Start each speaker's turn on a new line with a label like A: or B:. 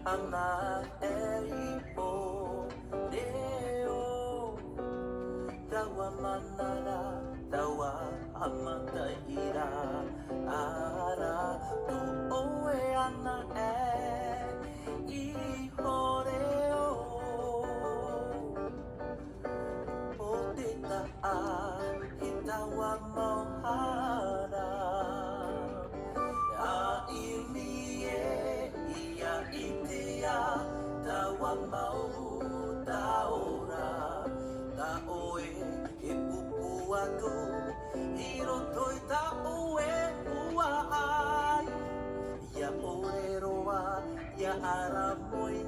A: ana eipo reo tawa manara tawa amataira ara tu oe ana e ihoreo o te ta'a he tawa mohara a ilie ia itea tawa mau taora ta oe he pupu atu i roto i ta oe ua ai ia ore roa ia ara moi